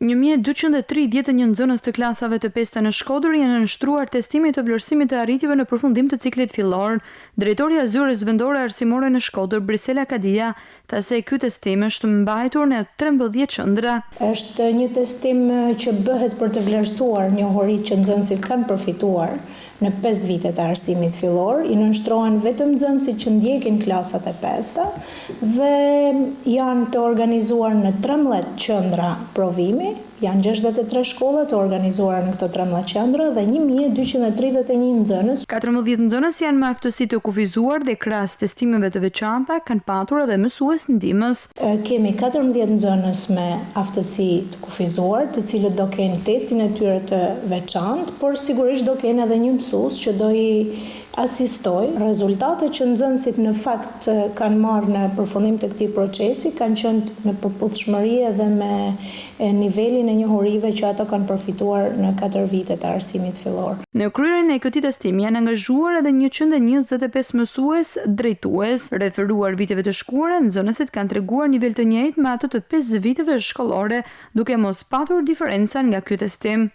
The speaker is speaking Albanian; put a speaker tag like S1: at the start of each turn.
S1: 1231 nxënës të klasave të pesta në Shkodër janë nënshtruar testimit të vlerësimit të arritjeve në përfundim të ciklit fillor. Drejtoria e Zyrës Vendore Arsimore në Shkodër, Brisela Kadia, tha se ky testim është mbajtur në 13 qendra.
S2: Është një testim që bëhet për të vlerësuar njohuritë që nxënësit kanë përfituar në 5 vite të arsimit fillor, I nënshtrohen vetëm nxënësit që ndjekin klasat e pesta dhe janë të organizuar në 13 qendra provimi, janë 63 shkolla të organizuara në këto 13 qendra dhe 1231 nxënës.
S1: 14 nxënës janë me aftësi të kufizuar dhe krahas testimeve të veçanta kanë patur edhe mësues ndihmës.
S2: Kemi 14 nxënës me aftësi të kufizuar, të cilët do kenë testin e tyre të veçantë, por sigurisht do kenë edhe një mësues që do I asistoj. Rezultatet që nxënësit në fakt kanë marrë në përfundim të këtij procesi kanë qenë në përputhshmëri edhe me nivelin e njohurive që ato kanë përfituar në 4 vite të arsimit fillor.
S1: Në kryerjen e këtij testimi janë angazhuar edhe 125 mësues drejtues. Referuar viteve të shkuara, nxënësit kanë treguar nivel të njëjtë me ato të 5 viteve shkollore, duke mos patur diferenca nga ky testim.